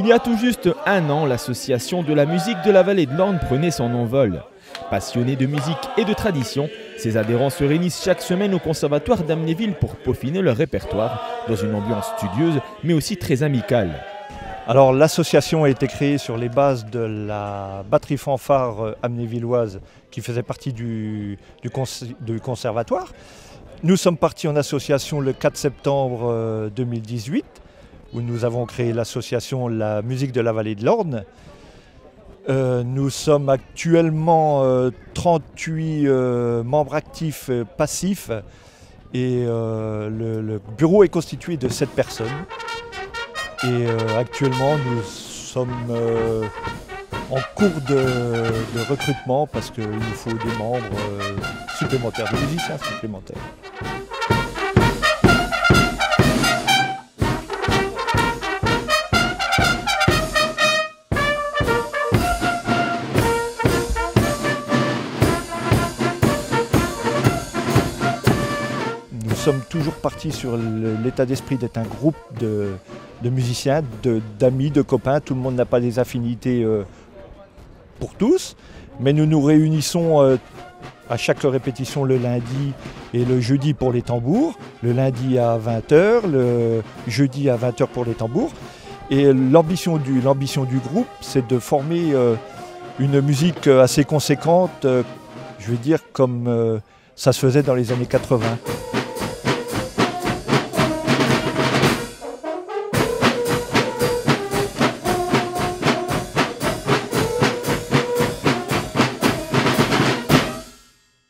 y a tout juste un an, l'association de la musique de la vallée de l'Orne prenait son envol. Passionnés de musique et de tradition, ses adhérents se réunissent chaque semaine au conservatoire d'Amnéville pour peaufiner leur répertoire dans une ambiance studieuse mais aussi très amicale. Alors l'association a été créée sur les bases de la batterie fanfare amnévilloise qui faisait partie du conservatoire. Nous sommes partis en association le 4 septembre 2018 où nous avons créé l'association La musique de la vallée de l'Orne. Nous sommes actuellement 38 membres actifs passifs et le bureau est constitué de 7 personnes. Et actuellement nous sommes en cours de recrutement parce qu'il nous faut des membres supplémentaires, des musiciens supplémentaires. Nous sommes toujours partis sur l'état d'esprit d'être un groupe de musiciens, d'amis, de copains. Tout le monde n'a pas des affinités pour tous, mais nous nous réunissons à chaque répétition le lundi et le jeudi pour les tambours, le lundi à 20 h, le jeudi à 20 h pour les tambours. Et l'ambition du groupe, c'est de former une musique assez conséquente, je veux dire comme ça se faisait dans les années 80.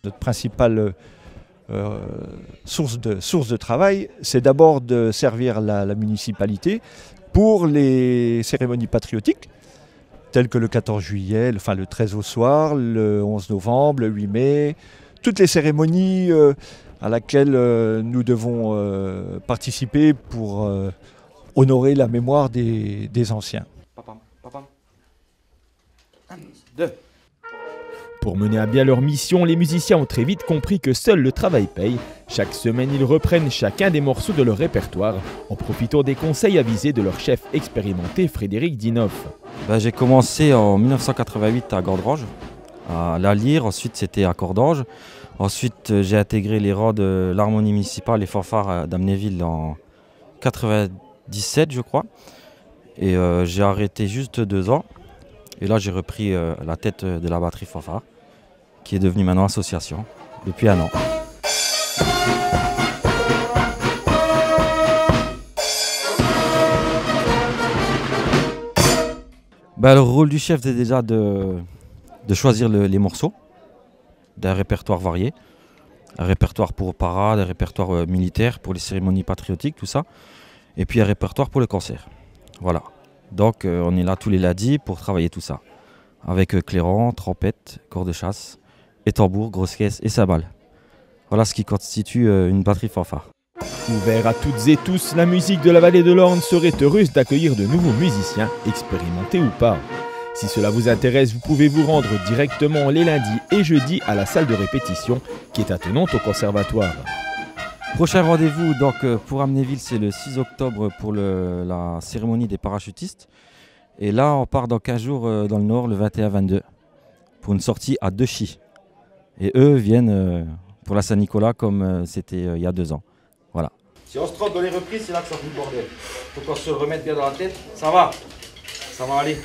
Notre principale source de travail, c'est d'abord de servir la municipalité pour les cérémonies patriotiques, telles que le 14 juillet, enfin le 13 au soir, le 11 novembre, le 8 mai, toutes les cérémonies à laquelle nous devons participer pour honorer la mémoire des anciens. Pour mener à bien leur mission, les musiciens ont très vite compris que seul le travail paye. Chaque semaine, ils reprennent chacun des morceaux de leur répertoire en profitant des conseils avisés de leur chef expérimenté Frédéric Dinoff. J'ai commencé en 1988 à Gordrange, à La Lyre, ensuite c'était à Cordange. Ensuite j'ai intégré les rangs de l'harmonie municipale et fanfare d'Amnéville en 97 je crois. Et j'ai arrêté juste 2 ans. Et là, j'ai repris la tête de la batterie fanfare, qui est devenue maintenant association, depuis 1 an. Le rôle du chef, c'est déjà de choisir les morceaux d'un répertoire varié. Un répertoire pour parade, un répertoire militaire pour les cérémonies patriotiques, tout ça. Et puis un répertoire pour le concert. Voilà. Donc on est là tous les lundis pour travailler tout ça. Avec clairon, trompette, corps de chasse, et tambour, grosse caisse et cymbales. Voilà ce qui constitue une batterie fanfare. Ouvert à toutes et tous, la musique de la vallée de l'Orne serait heureuse d'accueillir de nouveaux musiciens, expérimentés ou pas. Si cela vous intéresse, vous pouvez vous rendre directement les lundis et jeudis à la salle de répétition qui est attenante au conservatoire. Prochain rendez-vous donc pour Amnéville, c'est le 6 octobre pour la cérémonie des parachutistes. Et là, on part dans 15 jours dans le nord, le 21-22, pour une sortie à Dechy. Et eux viennent pour la Saint-Nicolas comme c'était il y a 2 ans. Voilà. Si on se trompe dans les reprises, c'est là que ça fout le bordel. Faut qu'on se le remette bien dans la tête. Ça va aller.